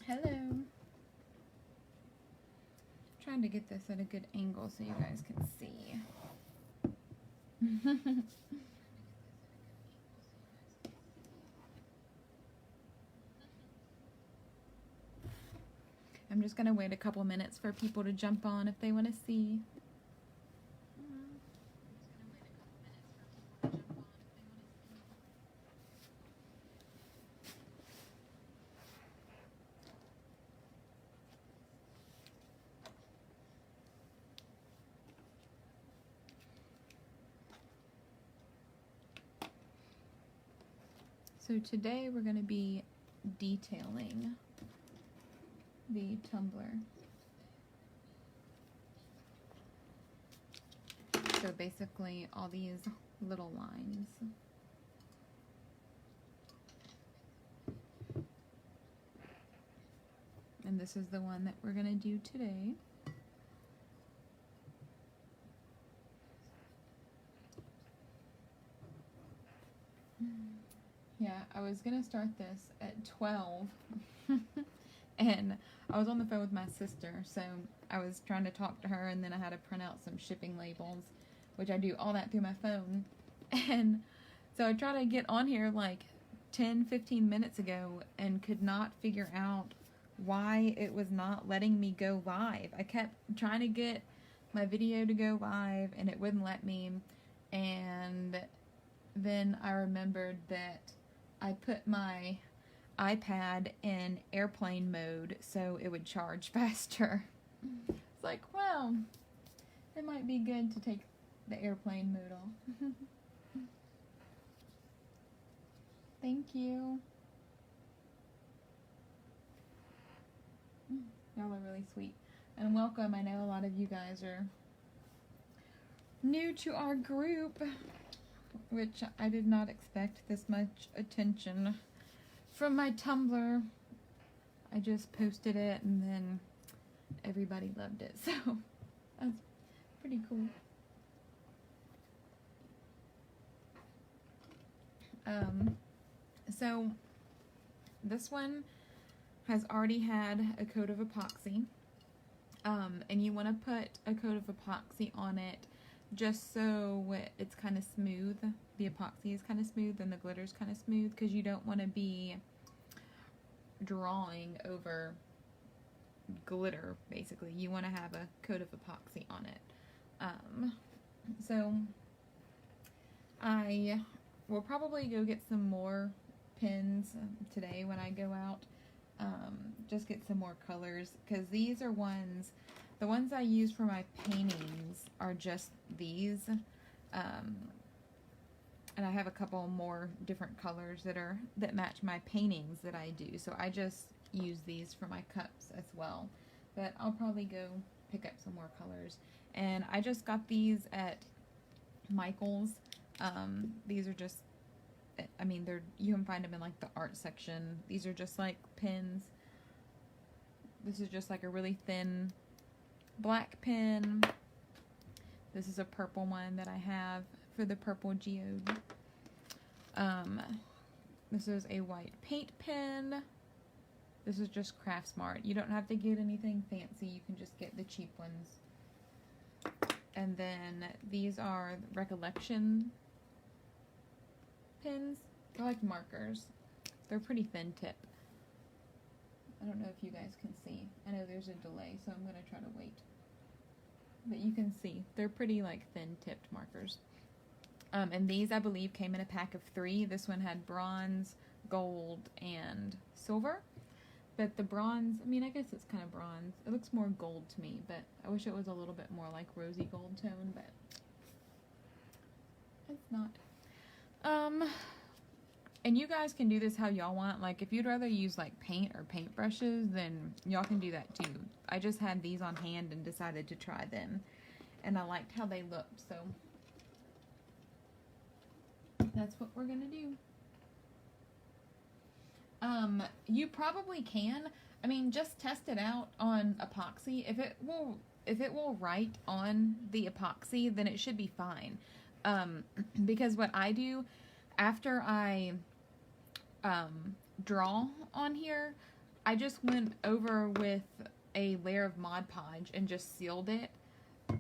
Hello. Trying to get this at a good angle so you guys can see. I'm just going to wait a couple minutes for people to jump on if they want to see. So today we're going to be detailing the tumbler. So basically all these little lines. And this is the one that we're going to do today. Yeah, I was going to start this at 12. And I was on the phone with my sister, so I was trying to talk to her, and then I had to print out some shipping labels, which I do all that through my phone. And so I tried to get on here like 10-15 minutes ago and could not figure out why it was not letting me go live. I kept trying to get my video to go live and it wouldn't let me. And then I remembered that I put my iPad in airplane mode so it would charge faster. It's like, well, it might be good to take the airplane mode off. Thank you. Y'all are really sweet. And welcome. I know a lot of you guys are new to our group, which I did not expect this much attention from my Tumblr. I just posted it and then everybody loved it, so that's pretty cool. So this one has already had a coat of epoxy, and you want to put a coat of epoxy on it just so it's kind of smooth. The epoxy is kind of smooth and the glitter is kind of smooth, because you don't want to be drawing over glitter. Basically, you want to have a coat of epoxy on it. So I will probably go get some more pens today when I go out. Just get some more colors, because these are the ones I use for my paintings are just these. And I have a couple more different colors that match my paintings that I do. So I just use these for my cups as well. But I'll probably go pick up some more colors. And I just got these at Michael's. These are just, I mean, you can find them in like the art section. These are just like pens. This is just like a really thin black pen. This is a purple one that I have for the purple geode. This is a white paint pen. This is just Craft Smart. You don't have to get anything fancy. You can just get the cheap ones. And then these are Recollection pens. They're like markers. They're pretty thin tip. I don't know if you guys can see. I know there's a delay, so I'm going to try to wait. But you can see. They're pretty like thin tipped markers. And these, I believe, came in a pack of 3. This one had bronze, gold, and silver. But the bronze, I mean, I guess it's kind of bronze. It looks more gold to me, but I wish it was a little bit more like rosy gold tone, but it's not. And you guys can do this how y'all want. Like, if you'd rather use like paint or paintbrushes, then y'all can do that too. I just had these on hand and decided to try them, and I liked how they looked, so that's what we're gonna do. You probably can. I mean, just test it out on epoxy. If it will write on the epoxy, then it should be fine. Because what I do after I draw on here, I just went over with a layer of Mod Podge and just sealed it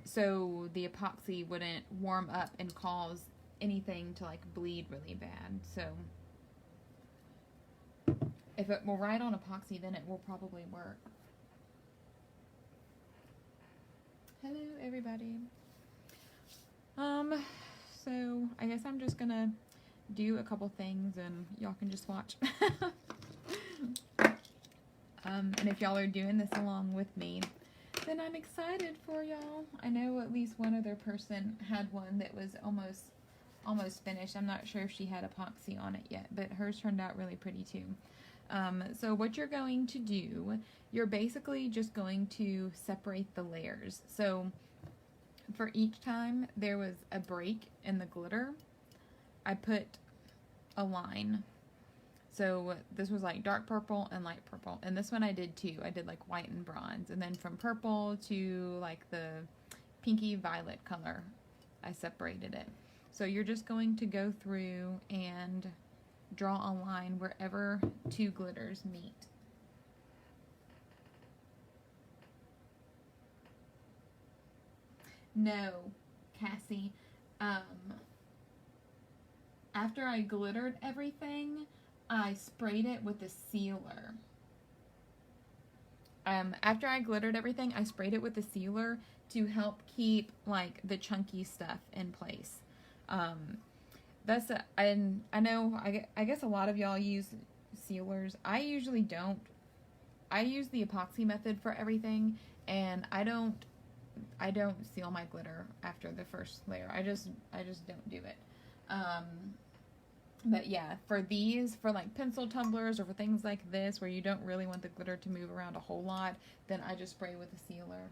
so the epoxy wouldn't warm up and cause anything to like bleed really bad. So if it will ride on epoxy, then it will probably work. Hello everybody. So I guess I'm just gonna do a couple things and y'all can just watch. And if y'all are doing this along with me, then I'm excited for y'all. I know at least one other person had one that was almost finished. I'm not sure if she had epoxy on it yet, but hers turned out really pretty too. So what you're going to do, you're basically just going to separate the layers. So for each time there was a break in the glitter, I put a line. So this was like dark purple and light purple. And this one I did too. I did like white and bronze. And then from purple to like the pinky violet color, I separated it. So you're just going to go through and draw a line wherever two glitters meet. No, Cassie. After I glittered everything, I sprayed it with a sealer. After I glittered everything, I sprayed it with a sealer to help keep like the chunky stuff in place. I know, I guess a lot of y'all use sealers. I usually don't. I use the epoxy method for everything, and I don't seal my glitter after the first layer. I just don't do it. But yeah, for these, for like pencil tumblers or for things like this where you don't really want the glitter to move around a whole lot, then I just spray with a sealer.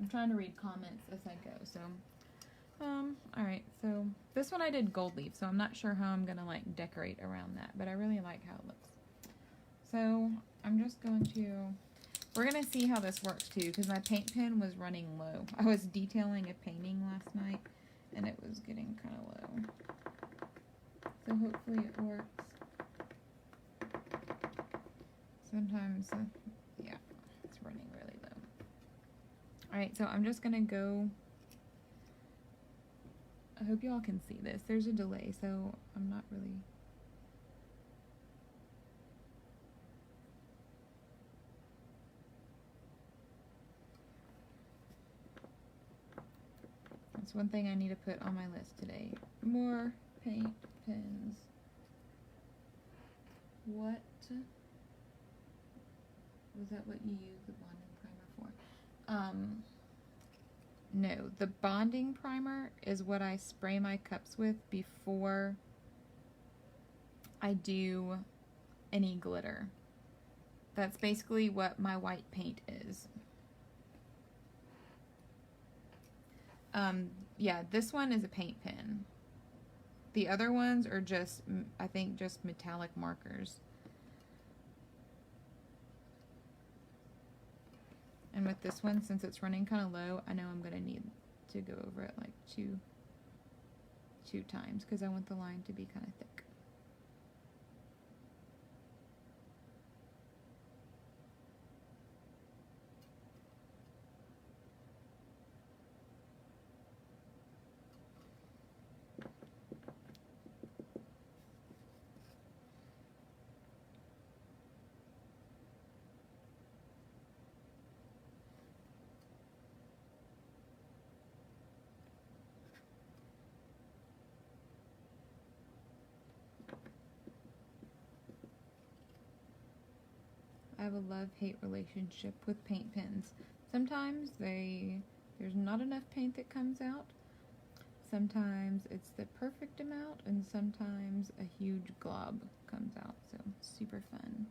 I'm trying to read comments as I go, so alright, so this one I did gold leaf, so I'm not sure how I'm gonna like decorate around that, but I really like how it looks. So I'm just going to, we're gonna see how this works too, because my paint pen was running low. I was detailing a painting last night and it was getting kind of low, so hopefully it works. Sometimes yeah, it's running really low. Alright, so I'm just gonna go, I hope y'all can see this. There's a delay, so I'm not really. That's one thing I need to put on my list today. More paint pens. What was that what you used the bonding primer for? No, the bonding primer is what I spray my cups with before I do any glitter. That's basically what my white paint is. Yeah, this one is a paint pen. The other ones are just, I think, just metallic markers. And with this one, since it's running kind of low, I know I'm going to need to go over it like two times because I want the line to be kind of thick. I have a love-hate relationship with paint pens. Sometimes there's not enough paint that comes out. Sometimes it's the perfect amount, and sometimes a huge glob comes out. So it's super fun.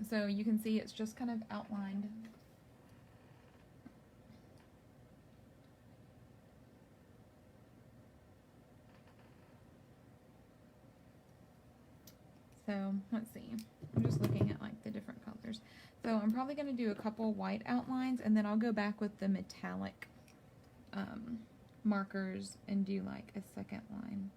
So you can see it's just kind of outlined. So let's see. I'm just looking at like the different colors. So I'm probably going to do a couple white outlines, and then I'll go back with the metallic markers and do like a second line.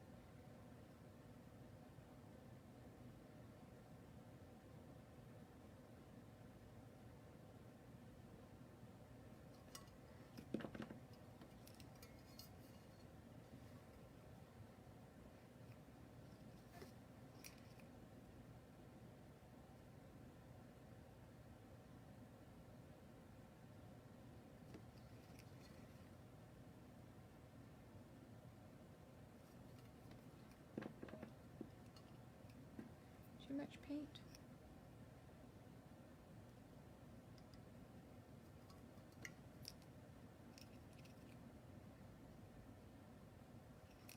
Too much paint.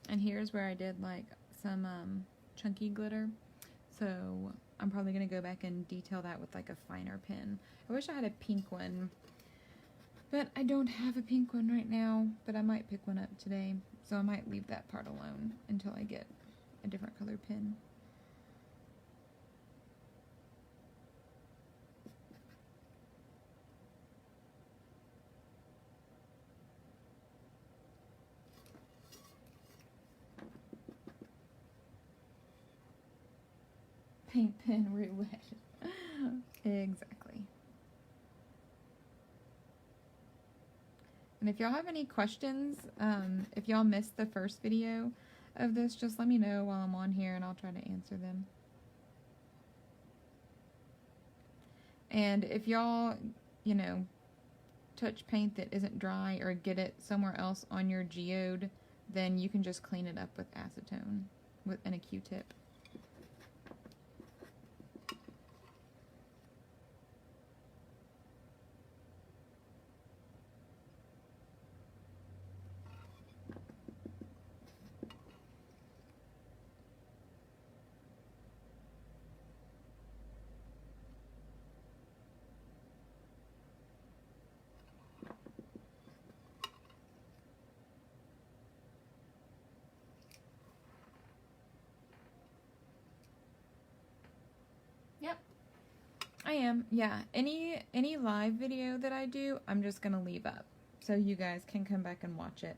And here's where I did like some chunky glitter. So I'm probably going to go back and detail that with like a finer pen. I wish I had a pink one, but I don't have a pink one right now, but I might pick one up today. So I might leave that part alone until I get a different color pen. Paint pen roulette. Exactly. And if y'all have any questions, if y'all missed the first video of this, just let me know while I'm on here and I'll try to answer them. And if y'all, you know, touch paint that isn't dry or get it somewhere else on your geode, then you can just clean it up with acetone and a Q-tip. Yep, I am. Yeah, any live video that I do, I'm just gonna leave up so you guys can come back and watch it.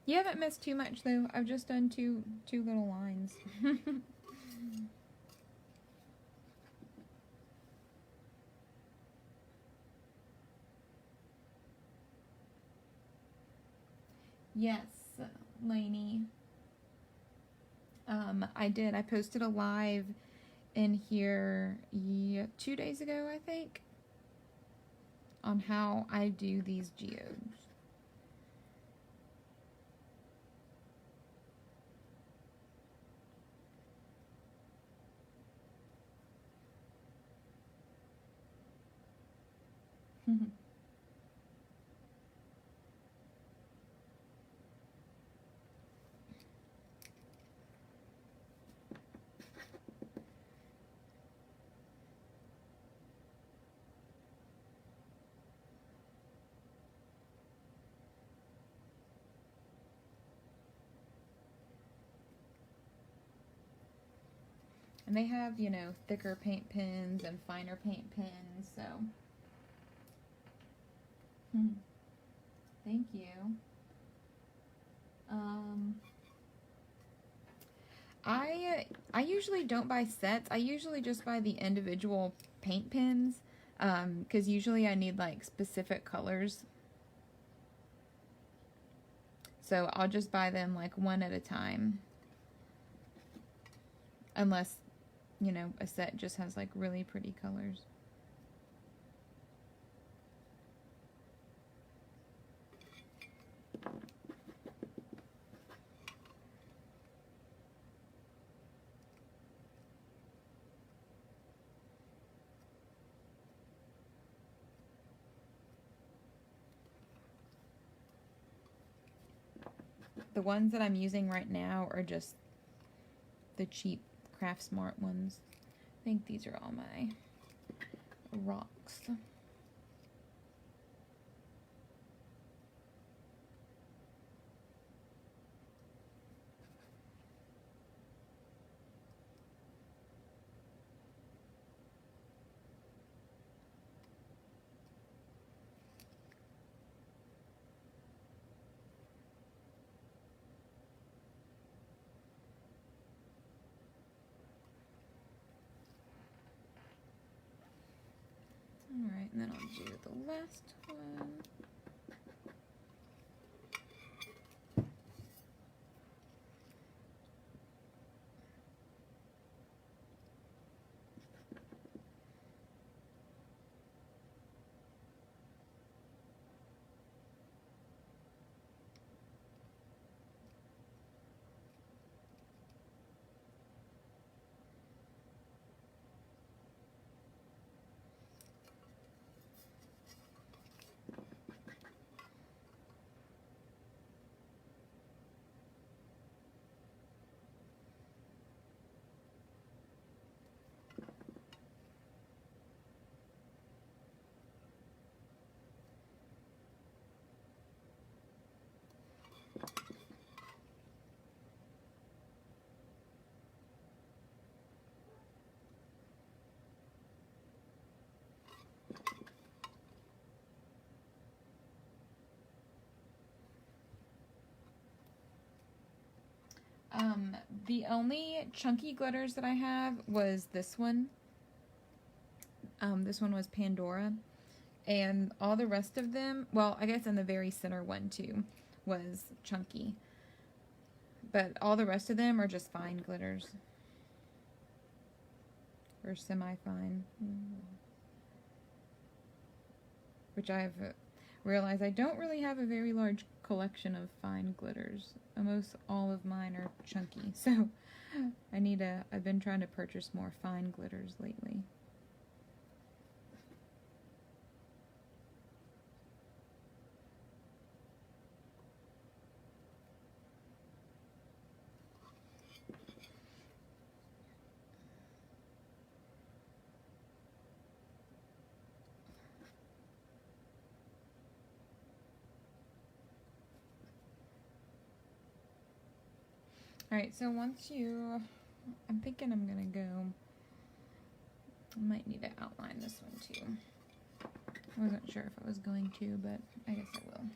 You haven't missed too much though. I've just done two little lines. Yes, Lainey. I did. I posted a live in here 2 days ago, I think, on how I do these geodes. And they have, you know, thicker paint pens and finer paint pens, so. Thank you. I usually don't buy sets. I usually just buy the individual paint pens, because usually I need like specific colors. So I'll just buy them like one at a time. Unless, you know, a set just has like really pretty colors. The ones that I'm using right now are just the cheap Craft Smart ones. I think these are all my rocks. And then I'll do the last one. The only chunky glitters that I have was this one. This one was Pandora. And all the rest of them, well, I guess in the very center one too, was chunky. But all the rest of them are just fine glitters. Or semi-fine. Which I've realized I don't really have a very large collection of fine glitters. Almost all of mine are chunky. So I've been trying to purchase more fine glitters lately. Alright, so once I'm thinking I'm gonna go, I might need to outline this one too. I wasn't sure if I was going to, but I guess I will.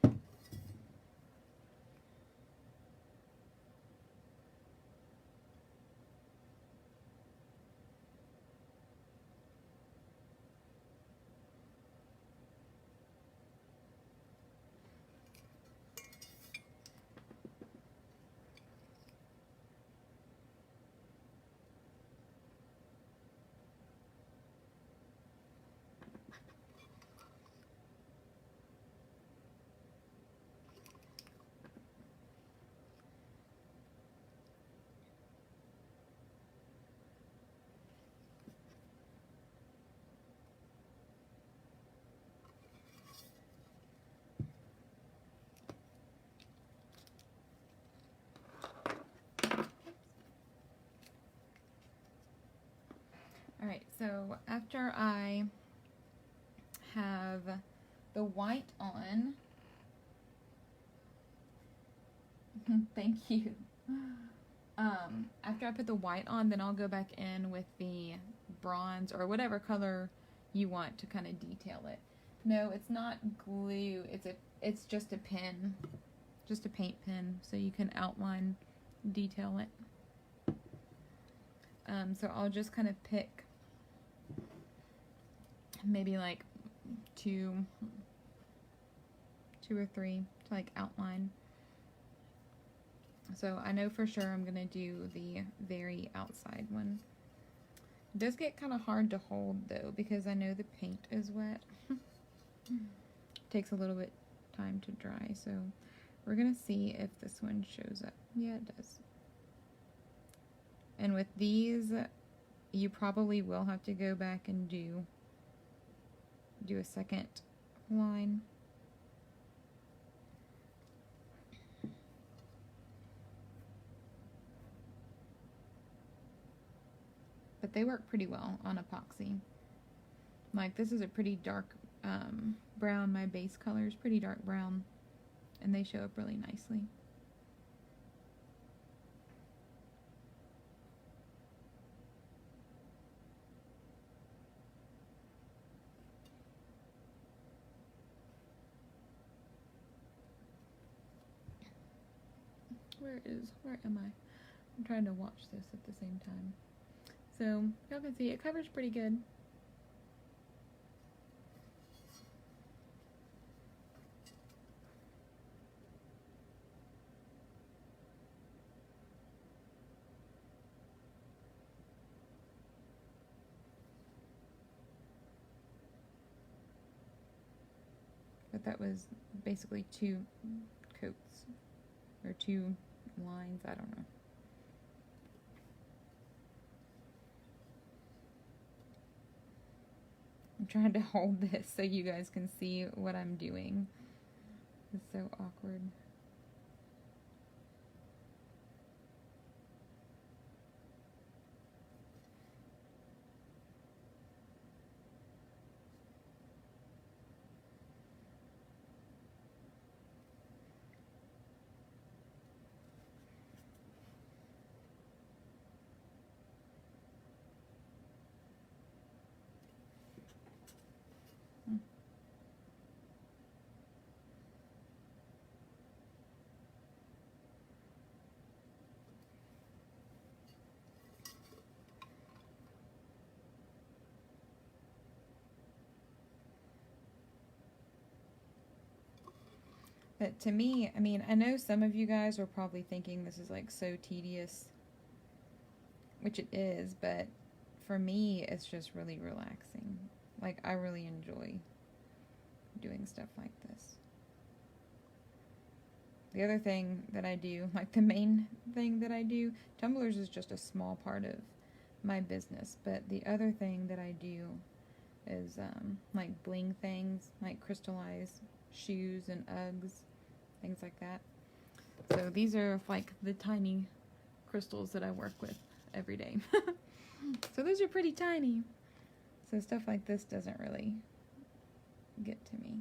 Alright, so after I have the white on, thank you. After I put the white on, then I'll go back in with the bronze or whatever color you want to kind of detail it. No, it's not glue, it's just a pen, just a paint pen, so you can outline, detail it. So I'll just kind of pick maybe like two or three to like outline. So I know for sure I'm gonna do the very outside one. It does get kind of hard to hold though because I know the paint is wet. Takes a little bit time to dry, so we're gonna see if this one shows up. Yeah, it does. And with these, you probably will have to go back and do a second line. But they work pretty well on epoxy. Like, this is a pretty dark brown. My base color is pretty dark brown, and they show up really nicely. Where am I? I'm trying to watch this at the same time. So, y'all can see it covers pretty good. but that was basically 2 coats or 2 lines, I don't know. I'm trying to hold this so you guys can see what I'm doing. It's so awkward. But to me, I mean, I know some of you guys are probably thinking this is like so tedious, which it is, but for me, it's just really relaxing. Like, I really enjoy doing stuff like this. The other thing that I do, like the main thing that I do, tumblers is just a small part of my business, but the other thing that I do is like bling things, like crystallize shoes and Uggs, things like that. So these are like the tiny crystals that I work with every day. So those are pretty tiny. So stuff like this doesn't really get to me.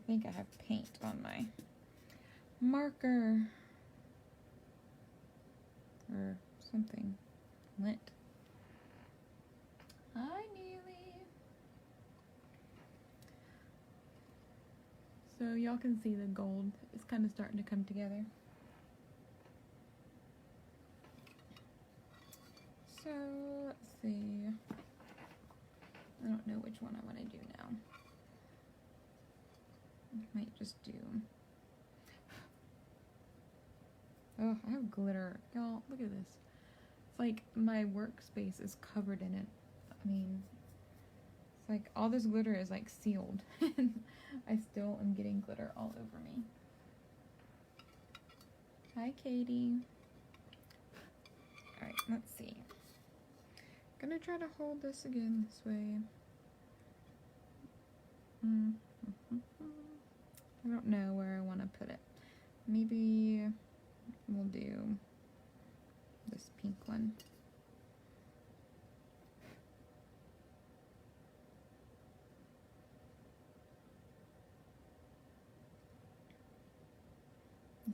I think I have paint on my marker or something. Lint. Hi, Neely. So y'all can see the gold is kind of starting to come together. So let's see. I don't know which one I want to do now. I might just do. Oh, I have glitter. Y'all, look at this. It's like my workspace is covered in it. I mean, it's like all this glitter is like sealed. And I still am getting glitter all over me. Hi, Katie. Alright, let's see. I'm gonna try to hold this again this way. I don't know where I want to put it. Maybe we'll do this pink one.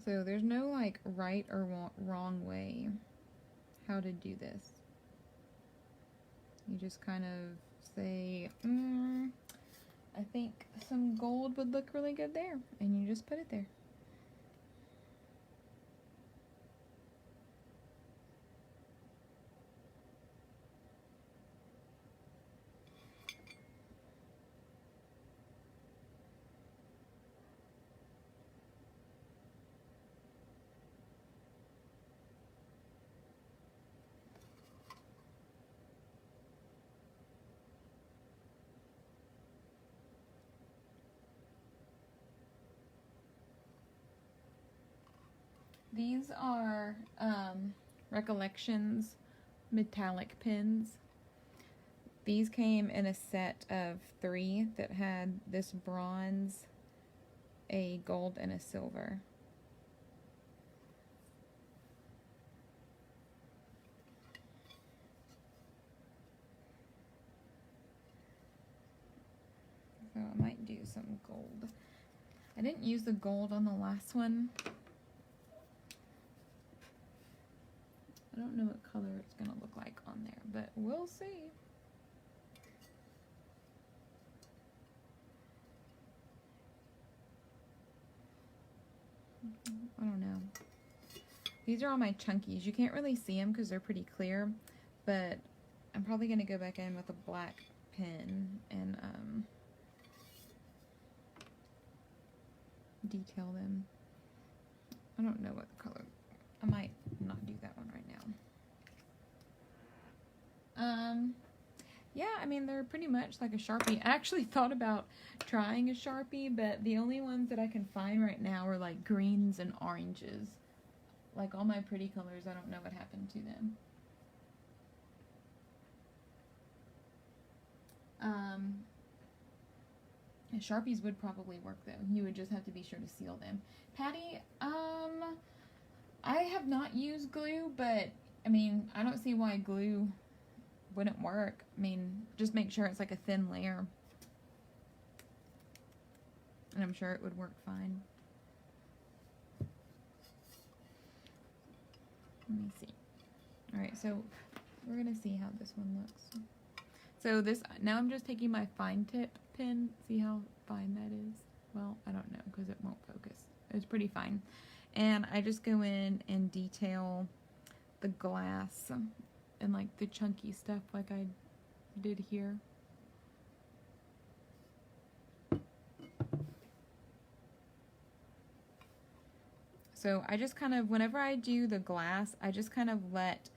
So there's no like right or wrong way how to do this. You just kind of say, I think some gold would look really good there, and you just put it there. These are Recollections metallic pins. These came in a set of 3 that had this bronze, a gold, and a silver. So I might do some gold. I didn't use the gold on the last one. I don't know what color it's going to look like on there, but we'll see. I don't know. These are all my chunkies. You can't really see them because they're pretty clear, but I'm probably going to go back in with a black pen and detail them. I don't know what color. I might not do that one right now. Yeah, I mean, they're pretty much like a Sharpie. I actually thought about trying a Sharpie, but the only ones that I can find right now are like greens and oranges. Like all my pretty colors, I don't know what happened to them. Sharpies would probably work though. You would just have to be sure to seal them. Patty, I have not used glue, but I mean, I don't see why glue wouldn't work. I mean, just make sure it's like a thin layer. And I'm sure it would work fine. Let me see. Alright, so we're going to see how this one looks. So this, now I'm just taking my fine tip pen. See how fine that is? Well, I don't know because it won't focus. It's pretty fine. And I just go in and detail the glass and like the chunky stuff like I did here. So I just kind of, whenever I do the glass, I just kind of let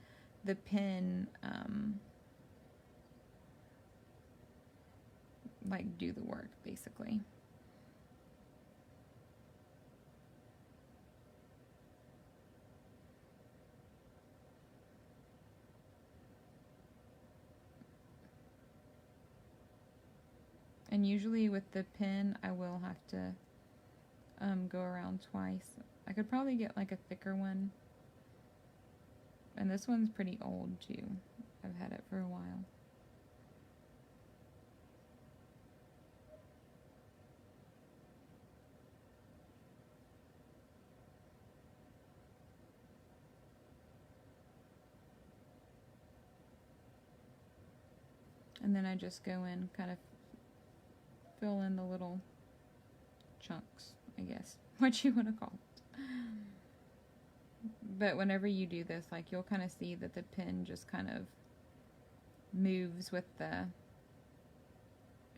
the pen like do the work basically. And usually with the pen, I will have to go around twice. I could probably get like a thicker one. And this one's pretty old too. I've had it for a while. And then I just go in, kind of fill in the little chunks, I guess, what you want to call it. But whenever you do this, like, you'll kind of see that the pen just kind of moves with the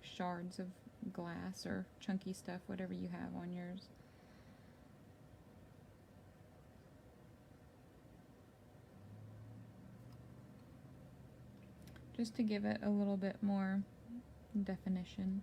shards of glass or chunky stuff, whatever you have on yours. Just to give it a little bit more definition.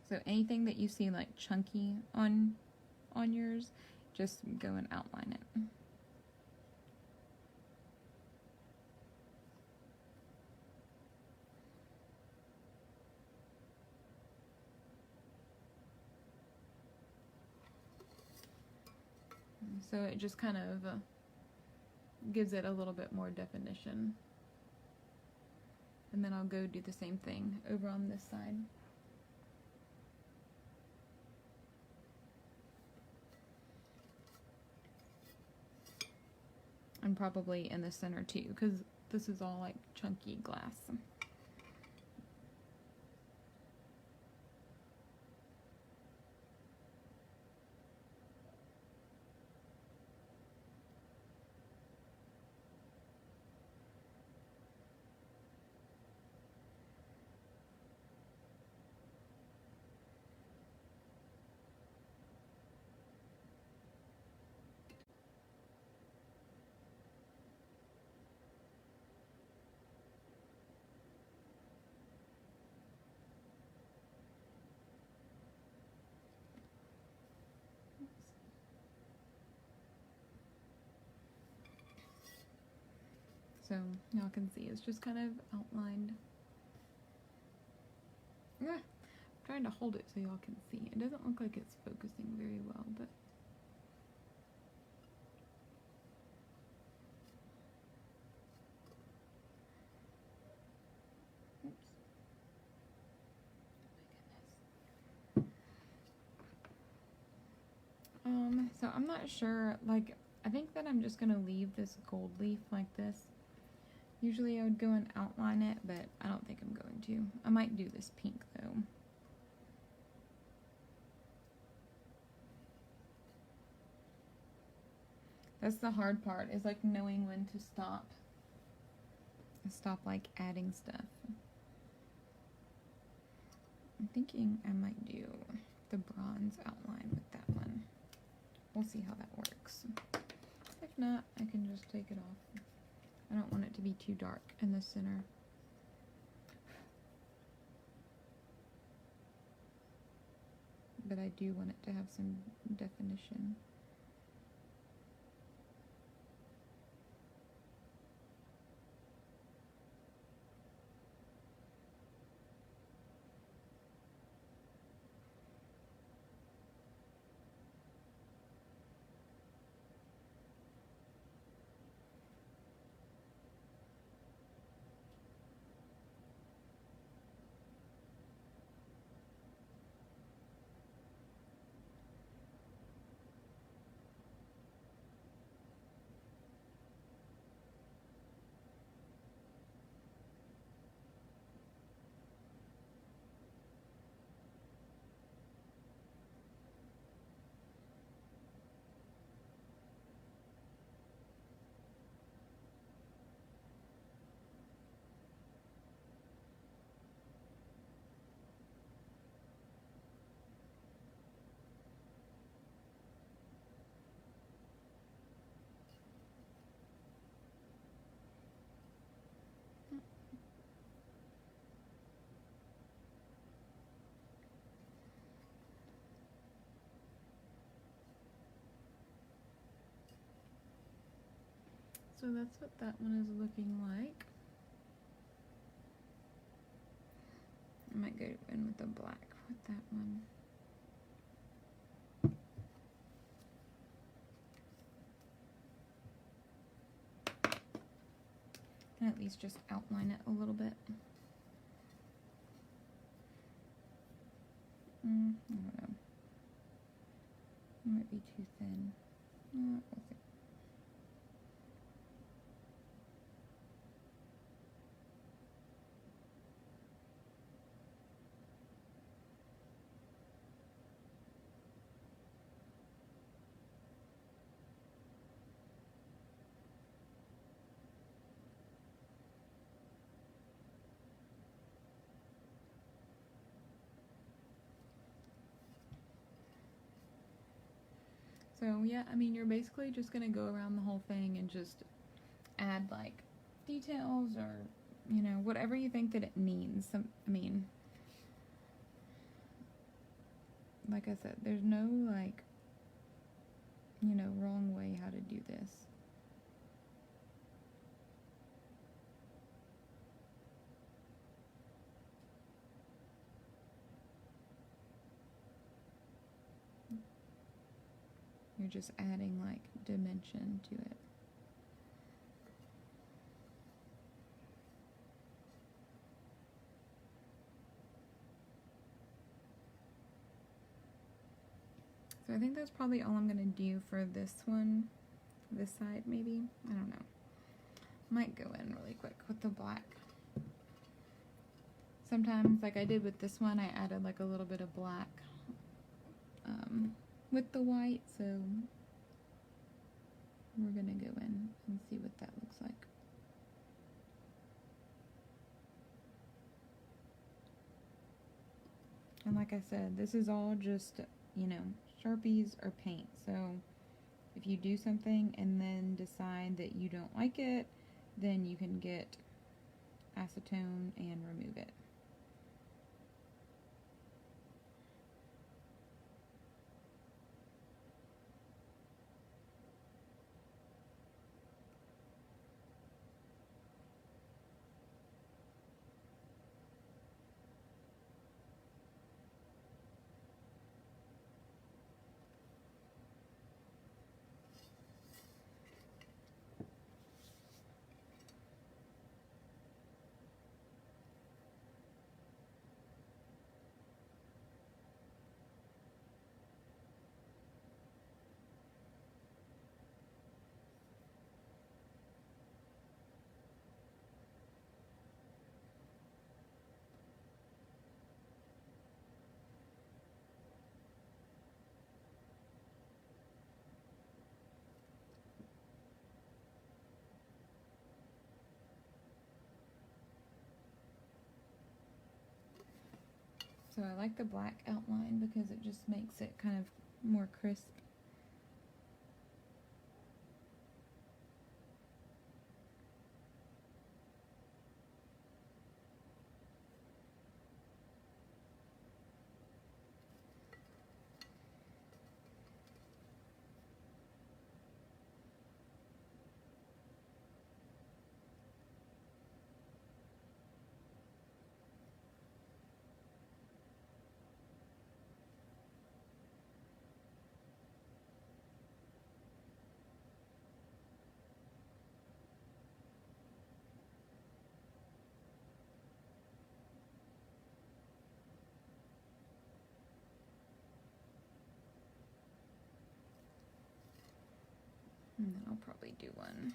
So anything that you see like chunky on yours, just go and outline it. So it just kind of gives it a little bit more definition. And then I'll go do the same thing over on this side. And probably in the center too, because this is all like chunky glass. So y'all can see it's just kind of outlined. I'm trying to hold it so y'all can see. It doesn't look like it's focusing very well, but So I'm not sure, like, I think that I'm just going to leave this gold leaf like this. Usually I would go and outline it, but I don't think I'm going to. I might do this pink though. That's the hard part, is like knowing when to stop. Stop like adding stuff. I'm thinking I might do the bronze outline with that one. We'll see how that works. If not, I can just take it off. I don't want it to be too dark in the center. But I do want it to have some definition. So that's what that one is looking like. I might go in with the black with that one. And at least just outline it a little bit. I don't know. It might be too thin. We'll see. So yeah, I mean, you're basically just gonna go around the whole thing and just add like details or, you know, whatever you think that it needs. I mean, like I said, there's no like, you know, wrong way how to do this. You're just adding like dimension to it. So I think that's probably all I'm gonna do for this one, this side maybe, I don't know. Might go in really quick with the black. Sometimes, like I did with this one, I added like a little bit of black with the white, so we're gonna go in and see what that looks like. And like I said, this is all just, you know, Sharpies or paint. So if you do something and then decide that you don't like it, then you can get acetone and remove it. So I like the black outline because it just makes it kind of more crisp. And then I'll probably do one.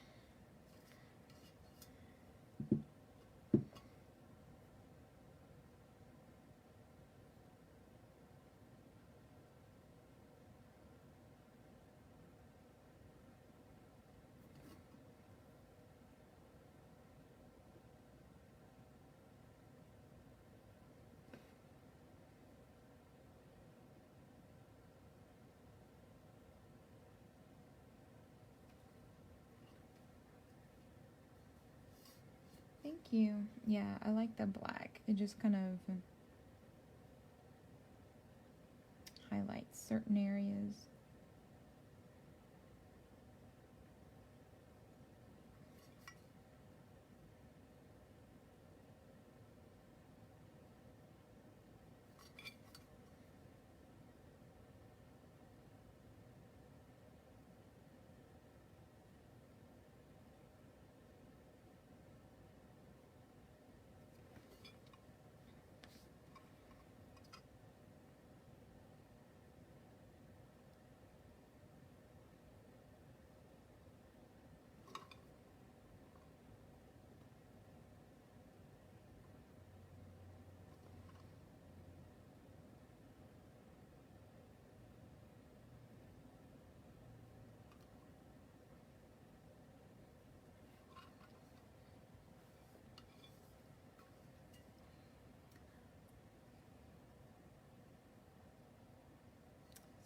Thank you. Yeah, I like the black. It just kind of highlights certain areas.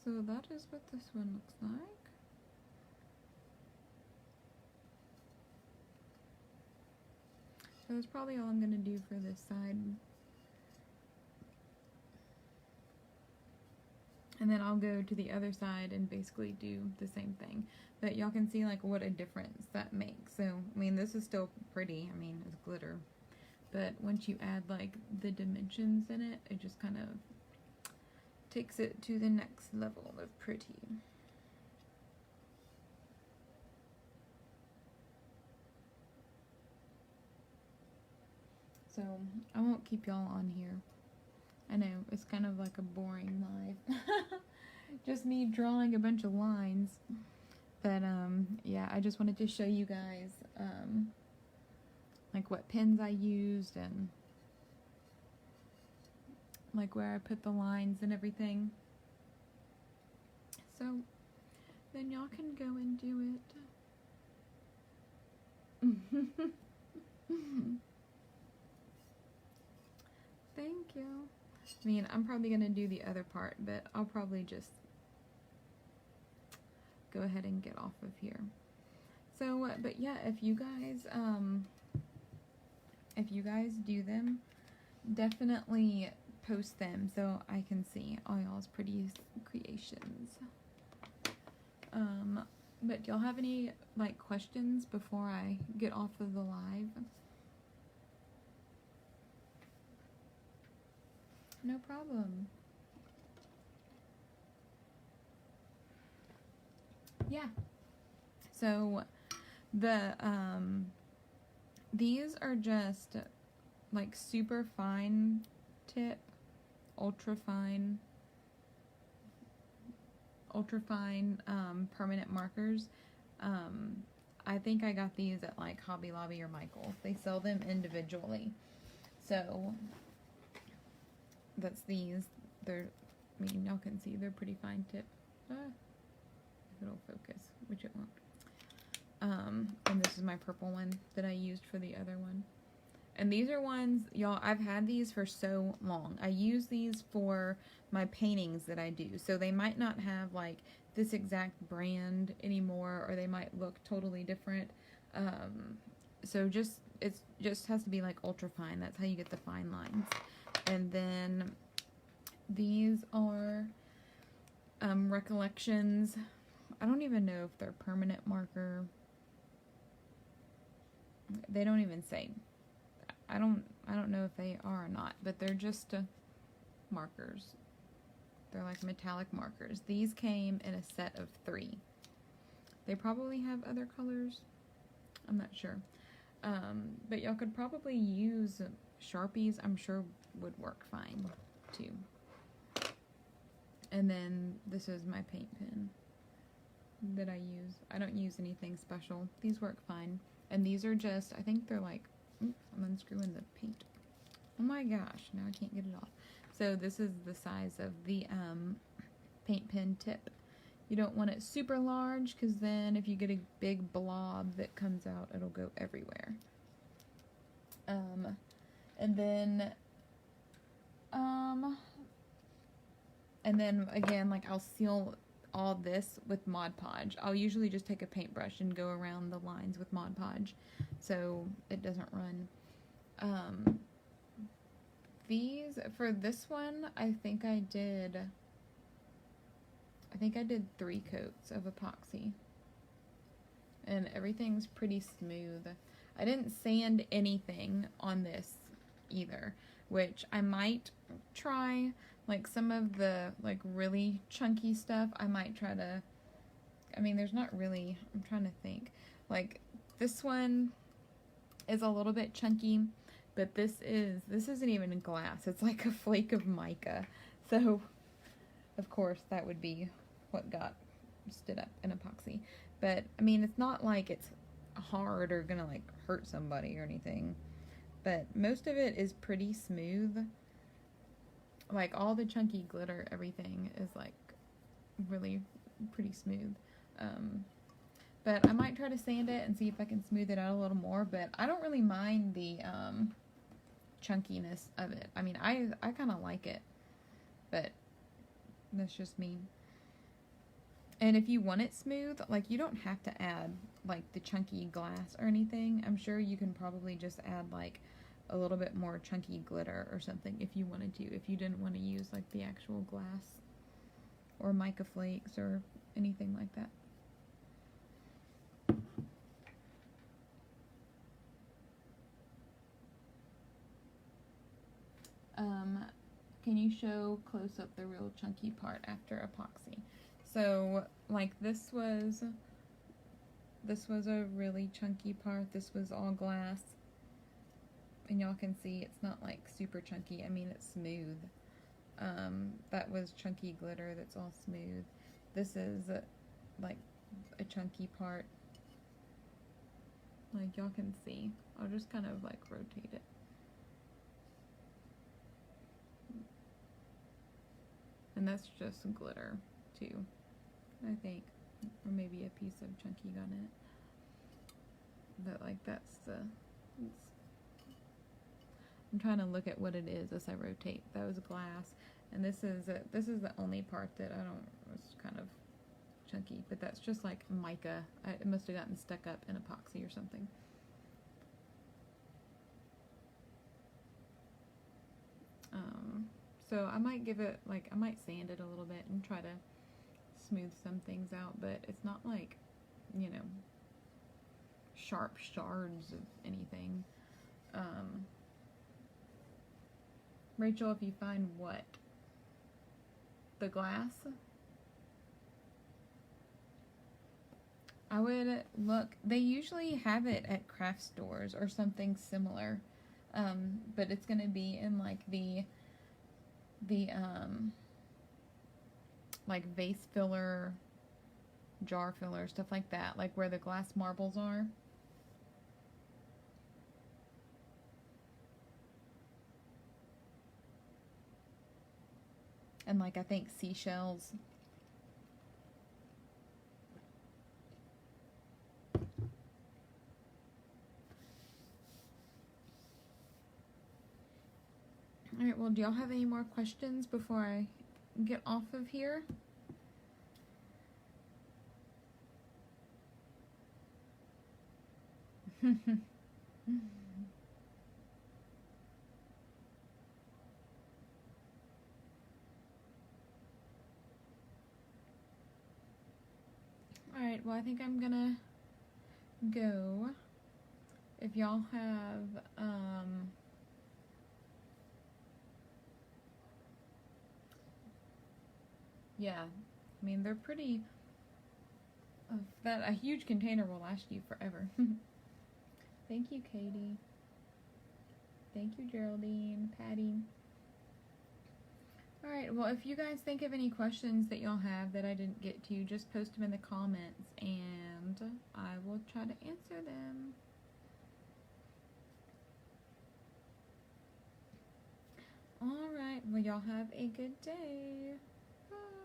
So that is what this one looks like. So that's probably all I'm going to do for this side. And then I'll go to the other side and basically do the same thing. But y'all can see like what a difference that makes. So, I mean, this is still pretty. I mean, it's glitter. But once you add like the dimensions in it, it just kind of takes it to the next level of pretty. So I won't keep y'all on here. I know, it's kind of like a boring live. Just me drawing a bunch of lines. But yeah, I just wanted to show you guys like what pens I used and like where I put the lines and everything. So then y'all can go and do it. Thank you. I mean, I'm probably going to do the other part, but I'll probably just go ahead and get off of here. So, but yeah, if you guys do them, definitely post them so I can see all y'all's pretty creations. But do y'all have any like questions before I get off of the live? No problem. Yeah. So the these are just like super fine tip, ultra fine permanent markers. I think I got these at like Hobby Lobby or Michael's. They sell them individually. So that's these. They're, I mean, y'all can see they're pretty fine tip. If it'll focus, which it won't. And this is my purple one that I used for the other one. And these are ones, y'all, I've had these for so long. I use these for my paintings that I do. So they might not have like this exact brand anymore, or they might look totally different. So it just has to be like ultra fine. That's how you get the fine lines. And then these are Recollections. I don't even know if they're permanent marker. They don't even say. I don't know if they are or not, but they're just markers. They're like metallic markers. These came in a set of 3. They probably have other colors. I'm not sure. But y'all could probably use Sharpies. I'm sure would work fine too. And then this is my paint pen that I use. I don't use anything special. These work fine. And these are just, I think they're like, oops, I'm unscrewing the paint. Oh my gosh, now I can't get it off. So this is the size of the paint pen tip. You don't want it super large, because then if you get a big blob that comes out, it'll go everywhere. And then again, like, I'll seal all this with Mod Podge. I'll usually just take a paintbrush and go around the lines with Mod Podge so it doesn't run. These, for this one, I think I did 3 coats of epoxy. And everything's pretty smooth. I didn't sand anything on this either, which I might try. Like some of the like really chunky stuff, I might try to, I mean, there's not really, I'm trying to think. Like this one is a little bit chunky, but this isn't even glass. It's like a flake of mica. So of course that would be what got stood up in epoxy. But I mean, it's not like it's hard or gonna like hurt somebody or anything. But most of it is pretty smooth. Like all the chunky glitter, everything is like really pretty smooth. But I might try to sand it and see if I can smooth it out a little more. But I don't really mind the chunkiness of it. I mean, I kind of like it, but that's just me. And if you want it smooth, like you don't have to add like the chunky glass or anything. I'm sure you can probably just add like a little bit more chunky glitter or something if you wanted to, if you didn't want to use like the actual glass or mica flakes or anything like that. Can you show close up the real chunky part after epoxy? So like this was a really chunky part. This was all glass. And y'all can see it's not like super chunky. I mean, it's smooth. That was chunky glitter that's all smooth. This is like a chunky part. Like y'all can see. I'll just kind of like rotate it. And that's just glitter too, I think. Or maybe a piece of chunky got in it. But like that's the... I'm trying to look at what it is as I rotate. That was glass, and this is the only part that was kind of chunky, but that's just like mica. It must have gotten stuck up in epoxy or something. So I might give it, like, I might sand it a little bit and try to smooth some things out, but it's not like, you know, sharp shards of anything. Rachel, if you find what? The glass? I would look. They usually have it at craft stores or something similar. But it's going to be in like the like vase filler, jar filler, stuff like that. Like where the glass marbles are. And like I think seashells. do y'all have any more questions before I get off of here? Alright, well I think I'm gonna go. If y'all have, yeah, I mean, they're pretty, a huge container will last you forever. Thank you, Katie. Thank you, Geraldine, Patty. Alright, well, if you guys think of any questions that y'all have that I didn't get to, just post them in the comments, and I will try to answer them. Alright, well, y'all have a good day. Bye.